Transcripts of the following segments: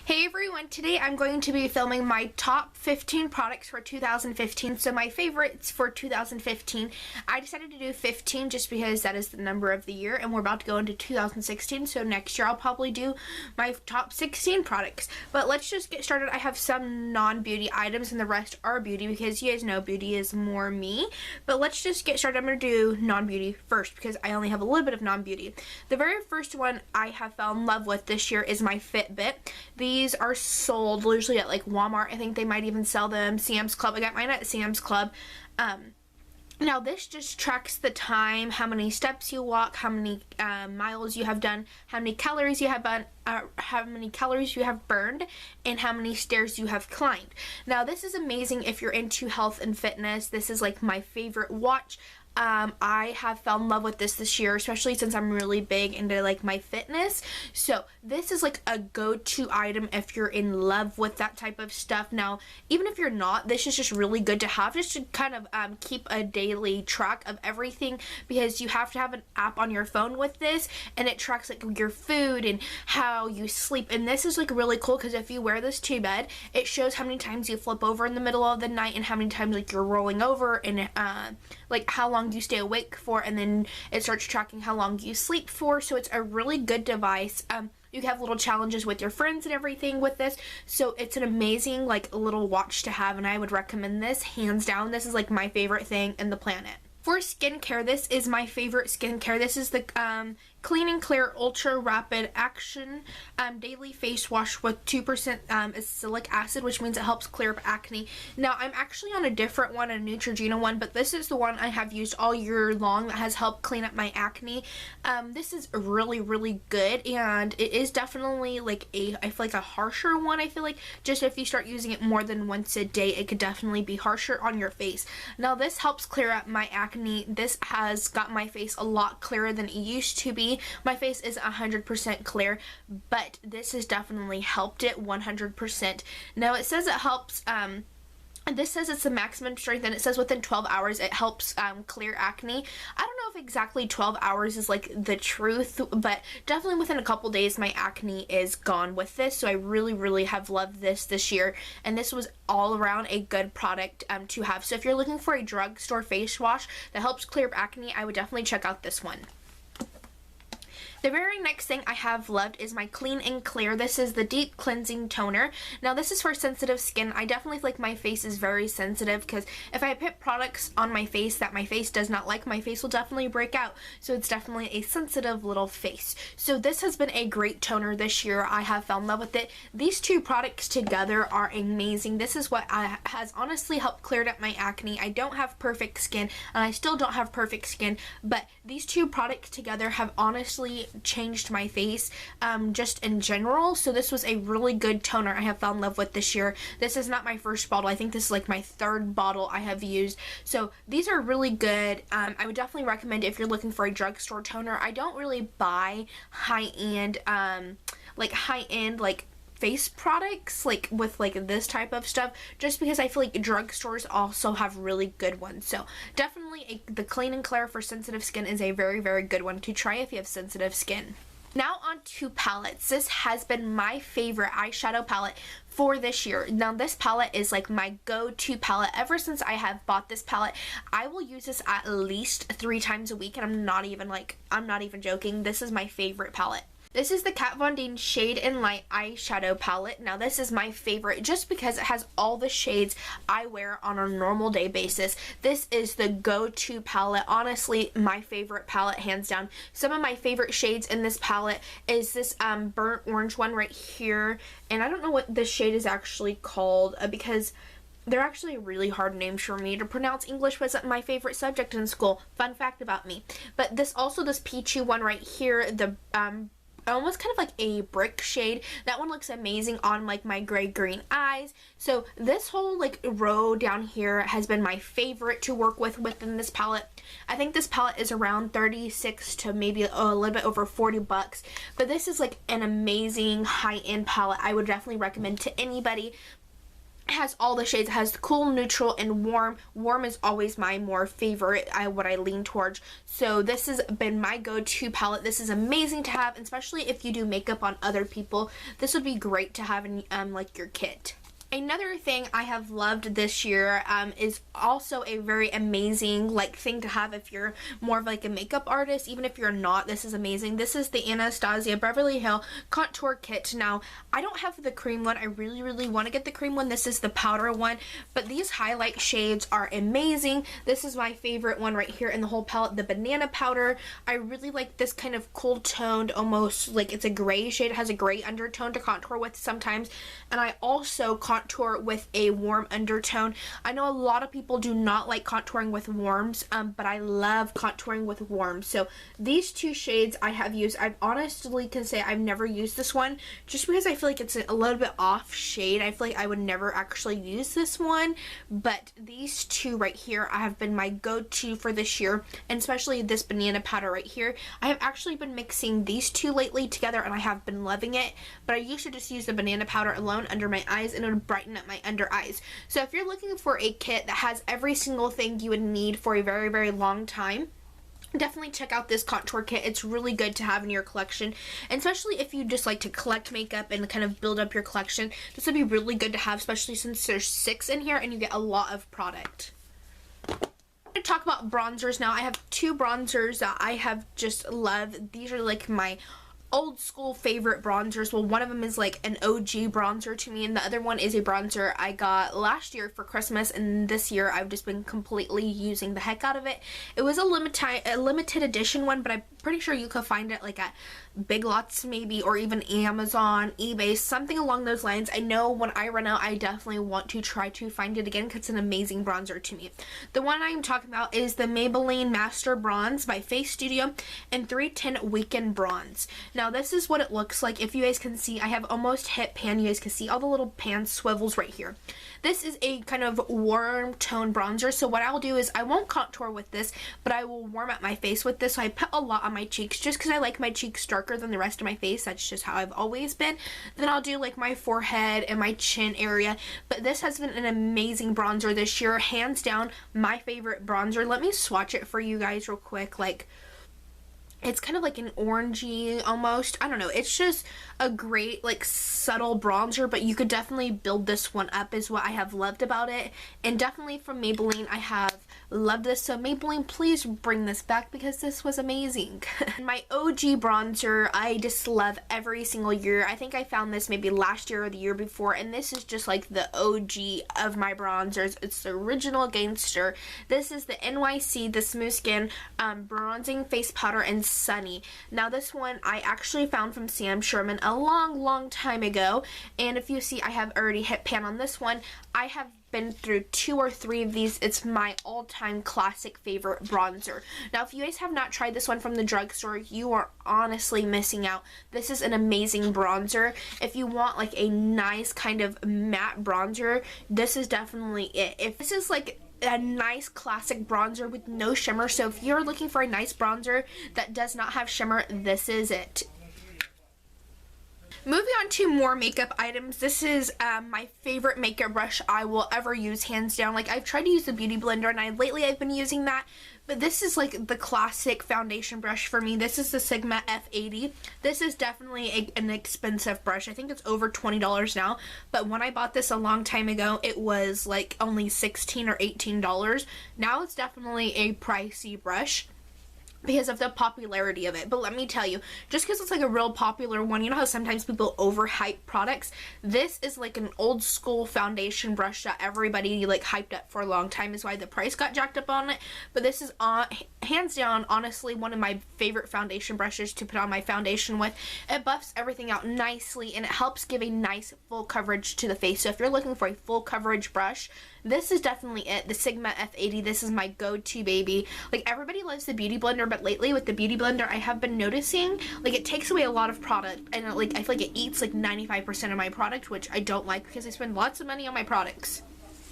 Hey everyone, today I'm going to be filming my top 15 products for 2015. So my favorites for 2015. I decided to do 15 just because that is the number of the year and we're about to go into 2016. So next year I'll probably do my top 16 products. But let's just get started. I have some non-beauty items and the rest are beauty because you guys know beauty is more me. But let's just get started. I'm going to do non-beauty first because I only have a little bit of non-beauty. The very first one I have fell in love with this year is my Fitbit. These are sold usually at like Walmart. I think they might even sell them Sam's Club. I got mine at Sam's Club. Now this just tracks the time, how many steps you walk, how many miles you have done, how many calories you have burned, and how many stairs you have climbed. Now this is amazing if you're into health and fitness. This is like my favorite watch. I have fell in love with this year, especially since I'm really big into like my fitness. So this is like a go-to item if you're in love with that type of stuff. Now, even if you're not, this is just really good to have just to kind of keep a daily track of everything, because you have to have an app on your phone with this and it tracks like your food and how you sleep. And this is like really cool because if you wear this to bed, it shows how many times you flip over in the middle of the night and how many times like you're rolling over and like how long you stay awake for, and then it starts tracking how long you sleep for. So it's a really good device. You can have little challenges with your friends and everything with this, so it's an amazing like little watch to have, and I would recommend this hands down. This is like my favorite thing in the planet. For skincare, this is my favorite skincare. This is the Clean and Clear Ultra Rapid Action Daily Face Wash with 2% acylic acid, which means it helps clear up acne. Now, I'm actually on a different one, a Neutrogena one, but this is the one I have used all year long that has helped clean up my acne. This is really, really good, and it is definitely like I feel like a harsher one. I feel like just if you start using it more than once a day, it could definitely be harsher on your face. Now, this helps clear up my acne. This has got my face a lot clearer than it used to be. My face is 100% clear, but this has definitely helped it 100%. Now it says it helps, this says it's the maximum strength, and it says within 12 hours it helps clear acne. I don't know if exactly 12 hours is like the truth, but definitely within a couple days my acne is gone with this. So I really have loved this year, and this was all around a good product to have. So if you're looking for a drugstore face wash that helps clear up acne, I would definitely check out this one. The very next thing I have loved is my Clean and Clear. This is the Deep Cleansing Toner. Now this is for sensitive skin. I definitely feel like my face is very sensitive, because if I put products on my face that my face does not like, my face will definitely break out. So it's definitely a sensitive little face. So this has been a great toner this year. I have fell in love with it. These two products together are amazing. This is what has honestly helped clear up my acne. I don't have perfect skin, and I still don't have perfect skin, but these two products together have honestly changed my face just in general. So this was a really good toner I have fell in love with this year. This is not my first bottle. I think this is like my third bottle I have used. So these are really good. I would definitely recommend if you're looking for a drugstore toner. I don't really buy high-end like face products like with like this type of stuff, just because I feel like drugstores also have really good ones. So definitely the Clean and Clear for sensitive skin is a very good one to try if you have sensitive skin. Now on to palettes. This has been my favorite eyeshadow palette for this year. Now this palette is like my go-to palette. Ever since I have bought this palette, I will use this at least 3 times a week, and I'm not even joking. This is my favorite palette. This is the Kat Von D Shade and Light eyeshadow palette. Now this is my favorite just because it has all the shades I wear on a normal day basis. This is the go-to palette. Honestly, my favorite palette hands down. Some of my favorite shades in this palette is this burnt orange one right here, and I don't know what this shade is actually called because they're actually really hard names for me to pronounce. English wasn't my favorite subject in school. Fun fact about me. But this peachy one right here, the almost kind of like a brick shade. That one looks amazing on like my gray green eyes. So this whole like row down here has been my favorite to work with within this palette. I think this palette is around 36 to maybe a little bit over 40 bucks, but this is like an amazing high-end palette. I would definitely recommend to anybody. It has all the shades. It has cool, neutral, and warm. Warm is always my more favorite, what I lean towards. So this has been my go-to palette. This is amazing to have, especially if you do makeup on other people. This would be great to have in like your kit. Another thing I have loved this year is also a very amazing like thing to have if you're more of like a makeup artist. Even if you're not, this is amazing. This is the Anastasia Beverly Hill Contour Kit. Now, I don't have the cream one. I really want to get the cream one. This is the powder one, but these highlight shades are amazing. This is my favorite one right here in the whole palette, the banana powder. I really like this kind of cool toned, almost like it's a gray shade. It has a gray undertone to contour with sometimes, and I also contour with a warm undertone. I know a lot of people do not like contouring with warms, but I love contouring with warms. So these two shades I have used. I honestly can say I've never used this one just because I feel like it's a little bit off shade. I feel like I would never actually use this one, but these two right here I have been my go-to for this year, and especially this banana powder right here. I have actually been mixing these two lately together and I have been loving it, but I used to just use the banana powder alone under my eyes and it would brighten up my under eyes. So if you're looking for a kit that has every single thing you would need for a very long time, definitely check out this contour kit. It's really good to have in your collection, and especially if you just like to collect makeup and kind of build up your collection. This would be really good to have, especially since there's 6 in here and you get a lot of product. I'm going to talk about bronzers now. I have 2 bronzers that I have just loved. These are like my old school favorite bronzers. Well, one of them is like an OG bronzer to me, and the other one is a bronzer I got last year for Christmas, and this year I've just been completely using the heck out of it. It was a limited edition one, but I'm pretty sure you could find it like at Big Lots maybe, or even Amazon, eBay, something along those lines. I know when I run out I definitely want to try to find it again because it's an amazing bronzer to me. The one I'm talking about is the Maybelline Master Bronze by Face Studio and 310 Weekend Bronze. Now this is what it looks like. If you guys can see, I have almost hit pan. You guys can see all the little pan swivels right here. This is a kind of warm tone bronzer, so what I'll do is I won't contour with this, but I will warm up my face with this. So I put a lot on my cheeks just because I like my cheeks darker than the rest of my face. That's just how I've always been. Then I'll do like my forehead and my chin area, but this has been an amazing bronzer this year. Hands down, my favorite bronzer. Let me swatch it for you guys real quick. Like, it's kind of like an orangey almost. I don't know. It's just a great like subtle bronzer, but you could definitely build this one up is what I have loved about it. And definitely from Maybelline, I have loved this. So Maybelline, please bring this back because this was amazing. My OG bronzer, I just love every single year. I think I found this maybe last year or the year before, and this is just like the OG of my bronzers. It's the original gangster. This is the NYC, the Smooth Skin Bronzing Face Powder and Sunny. Now this one I actually found from Sam Sherman a long time ago, and if you see, I have already hit pan on this one. I have been through 2 or 3 of these. It's my all-time classic favorite bronzer. Now if you guys have not tried this one from the drugstore, you are honestly missing out. This is an amazing bronzer. If you want like a nice kind of matte bronzer, this is definitely it. If this is like a nice classic bronzer with no shimmer, so if you're looking for a nice bronzer that does not have shimmer, this is it. Moving on to more makeup items, this is my favorite makeup brush I will ever use, hands down. Like, I've tried to use the Beauty Blender, and lately I've been using that, but this is like the classic foundation brush for me. This is the Sigma F80. This is definitely an expensive brush. I think it's over $20 now, but when I bought this a long time ago, it was like only $16 or $18. Now it's definitely a pricey brush because of the popularity of it. But let me tell you, just because it's like a real popular one, you know how sometimes people overhype products? This is like an old school foundation brush that everybody like hyped up for a long time, is why the price got jacked up on it. But this is hands down, honestly, one of my favorite foundation brushes to put on my foundation with. It buffs everything out nicely, and it helps give a nice full coverage to the face. So if you're looking for a full coverage brush, this is definitely it. The Sigma F80, this is my go-to baby. Like, everybody loves the Beauty Blender, but lately with the Beauty Blender, I have been noticing, like, it takes away a lot of product, and I feel like it eats like 95% of my product, which I don't like because I spend lots of money on my products.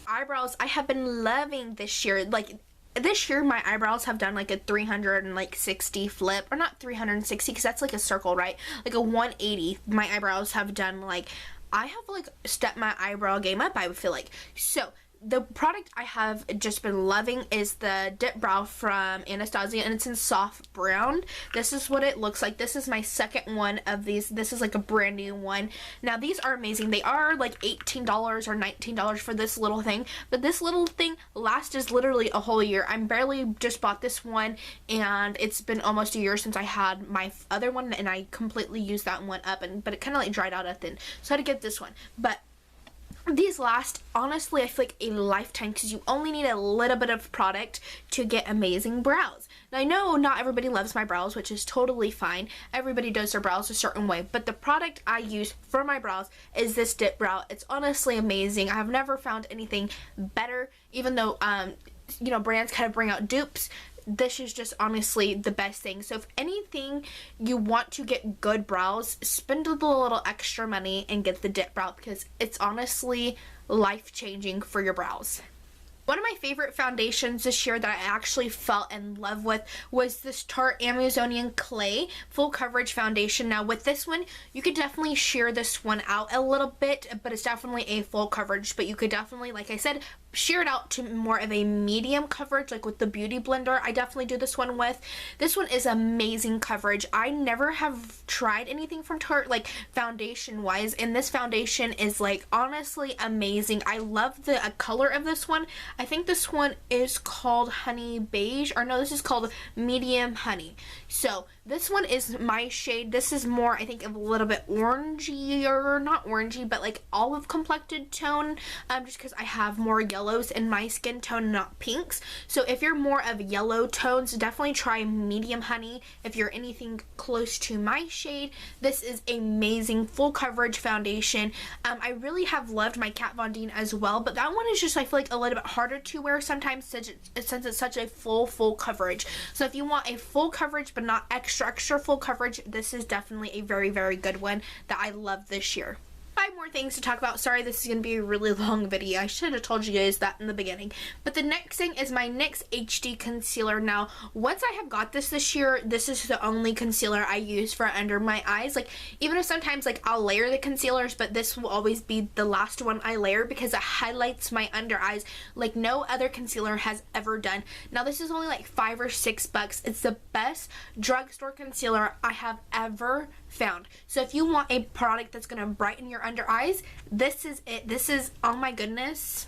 Eyebrows, I have been loving this year. Like, this year my eyebrows have done like a 360 flip, or not 360 because that's like a circle, right? Like a 180. My eyebrows have done like, I have like stepped my eyebrow game up, I would feel like. So the product I have just been loving is the Dip Brow from Anastasia, and it's in soft brown. This is what it looks like. This is my second one of these. This is like a brand new one. Now these are amazing. They are like $18 or $19 for this little thing, but this little thing lasts literally a whole year. I'm barely just bought this one, and it's been almost a year since I had my other one, and I completely used that one up, but it kind of like dried out at the end, so I had to get this one. But these last, honestly, I feel like a lifetime, because you only need a little bit of product to get amazing brows. Now, I know not everybody loves my brows, which is totally fine. Everybody does their brows a certain way, but the product I use for my brows is this Dip Brow. It's honestly amazing. I have never found anything better, even though, you know, brands kind of bring out dupes. This is just honestly the best thing. So if anything, you want to get good brows, spend a little extra money and get the Dip Brow, because it's honestly life-changing for your brows. One of my favorite foundations this year that I actually fell in love with was this Tarte Amazonian Clay Full Coverage Foundation. Now with this one, you could definitely sheer this one out a little bit, but it's definitely a full coverage. But you could definitely, like I said, sheer it out to more of a medium coverage, like with the Beauty Blender I definitely do this one with. This one is amazing coverage. I never have tried anything from Tarte, like foundation wise, and this foundation is like honestly amazing. I love the color of this one. I think this one is called Honey Beige, or no, this is called Medium Honey. So this one is my shade. This is more, I think, a little bit orangey, or not orangey, but like olive complected tone, just because I have more yellows in my skin tone, not pinks. So if you're more of yellow tones, definitely try Medium Honey. If you're anything close to my shade, this is amazing full coverage foundation. I really have loved my Kat Von D as well, but that one is just, I feel like, a little bit harder to wear sometimes since it's such a full coverage. So if you want a full coverage but not extra full coverage, this is definitely a very good one that I love this year. 5 more things to talk about. Sorry, this is going to be a really long video. I should have told you guys that in the beginning. But the next thing is my NYX HD concealer. Now, once I have got this year, this is the only concealer I use for under my eyes. Like, even if sometimes like I'll layer the concealers, but this will always be the last one I layer because it highlights my under eyes like no other concealer has ever done. Now, this is only like $5 or $6. It's the best drugstore concealer I have ever found. So if you want a product that's going to brighten your under eyes, this is it. This is, oh my goodness.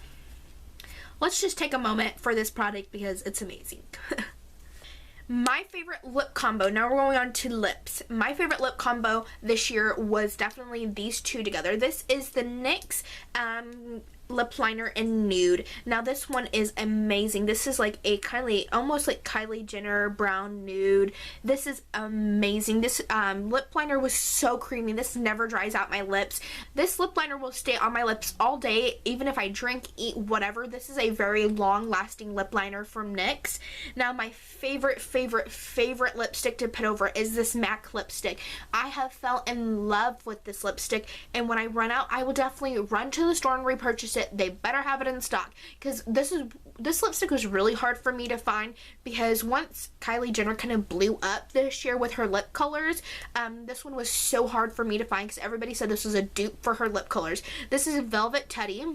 Let's just take a moment for this product because it's amazing. My favorite lip combo, now we're going on to lips. My favorite lip combo this year was definitely these two together. This is the NYX lip liner in nude. Now this one is amazing. This is like a Kylie, almost like Kylie Jenner brown nude. This is amazing. This lip liner was so creamy. This never dries out my lips. This lip liner will stay on my lips all day, even if I drink, eat, whatever. This is a very long lasting lip liner from NYX. Now my favorite lipstick to put over is this MAC lipstick. I have fell in love with this lipstick, and when I run out, I will definitely run to the store and repurchase it. They better have it in stock, because this lipstick was really hard for me to find, because once Kylie Jenner kind of blew up this year with her lip colors, this one was so hard for me to find because everybody said this was a dupe for her lip colors. This is Velvet Teddy.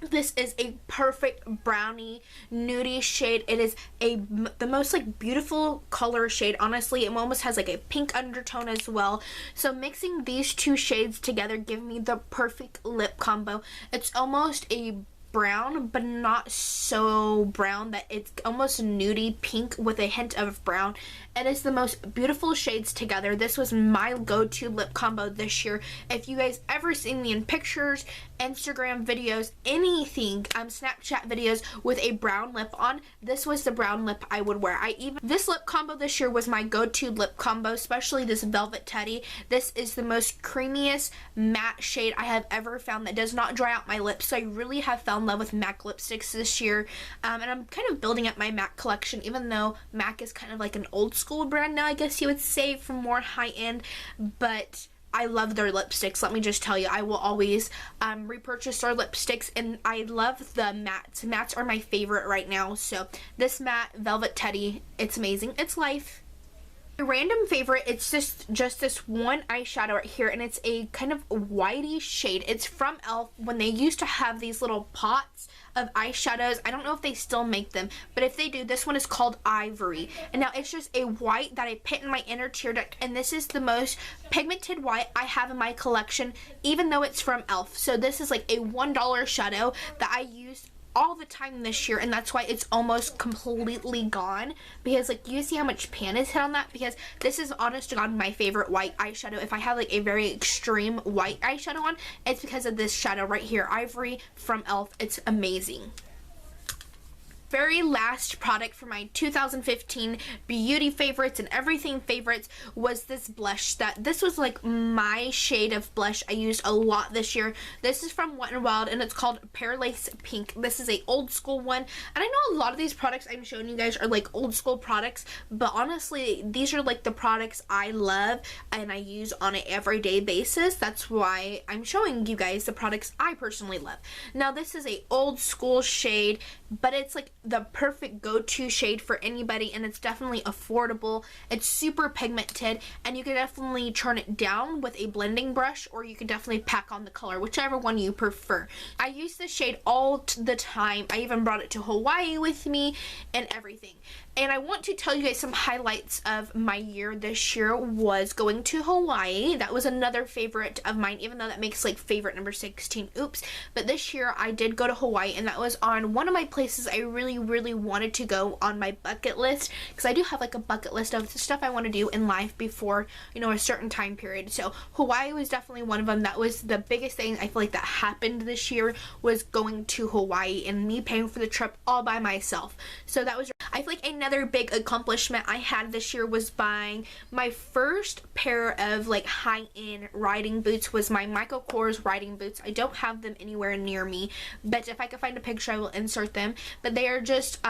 This is a perfect brownie nudie shade. It is the most like beautiful color shade. Honestly, it almost has like a pink undertone as well. So mixing these two shades together give me the perfect lip combo. It's almost a brown, but not so brown that it's almost nudie pink with a hint of brown. It is the most beautiful shades together. This was my go-to lip combo this year. If you guys ever seen me in pictures, Instagram videos, anything, Snapchat videos with a brown lip on, this was the brown lip I would wear. This lip combo this year was my go-to lip combo, especially this Velvet Teddy. This is the most creamiest matte shade I have ever found that does not dry out my lips. So I really have fell in love with MAC lipsticks this year, and I'm kind of building up my MAC collection, even though MAC is kind of like an old school brand now, I guess you would say, for more high-end, but I love their lipsticks. Let me just tell you, I will always repurchase their lipsticks, and I love the mattes. Mattes are my favorite right now. So this matte Velvet Teddy, it's amazing. It's life. My random favorite, it's just this one eyeshadow right here, and it's a kind of whitey shade. It's from e.l.f. when they used to have these little pots of eyeshadows. I don't know if they still make them, but if they do, this one is called Ivory. And now it's just a white that I put in my inner tear duct, and this is the most pigmented white I have in my collection, even though it's from e.l.f. So this is like a $1 shadow that I used all the time this year, and that's why it's almost completely gone, because like you see how much pan is hit on that, because this is honest to God my favorite white eyeshadow. If I have like a very extreme white eyeshadow on, it's because of this shadow right here, Ivory from e.l.f. It's amazing. Very last product for my 2015 beauty favorites and everything favorites was this blush. This was like my shade of blush I used a lot this year. This is from Wet n Wild, and it's called Pearlace Pink. This is a old school one, and I know a lot of these products I'm showing you guys are like old school products, but honestly these are like the products I love and I use on an everyday basis. That's why I'm showing you guys the products I personally love. Now this is a old school shade, but it's like the perfect go-to shade for anybody, and it's definitely affordable. It's super pigmented, and you can definitely turn it down with a blending brush, or you can definitely pack on the color, whichever one you prefer. I use this shade all the time. I even brought it to Hawaii with me and everything. And I want to tell you guys some highlights of my year. This year was going to Hawaii. That was another favorite of mine, even though that makes like favorite number 16. Oops. But this year I did go to Hawaii, and that was on one of my places I really wanted to go on my bucket list, because I do have like a bucket list of the stuff I want to do in life before, you know, a certain time period. So Hawaii was definitely one of them. That was the biggest thing I feel like that happened this year, was going to Hawaii and me paying for the trip all by myself. So that was, I feel like, another big accomplishment I had this year was buying my first pair of like high-end riding boots. Was my Michael Kors riding boots. I don't have them anywhere near me, but if I can find a picture I will insert them. But they are just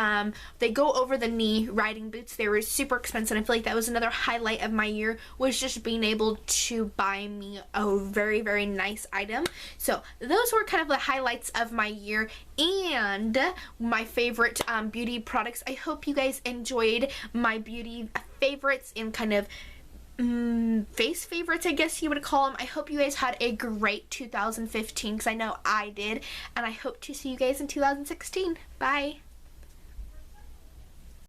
they go over the knee riding boots. They were super expensive. I feel like that was another highlight of my year, was just being able to buy me a very nice item. So those were kind of the highlights of my year and my favorite beauty products. I hope you guys enjoyed my beauty favorites and kind of face favorites, I guess you would call them. I hope you guys had a great 2015, because I know I did, and I hope to see you guys in 2016. Bye.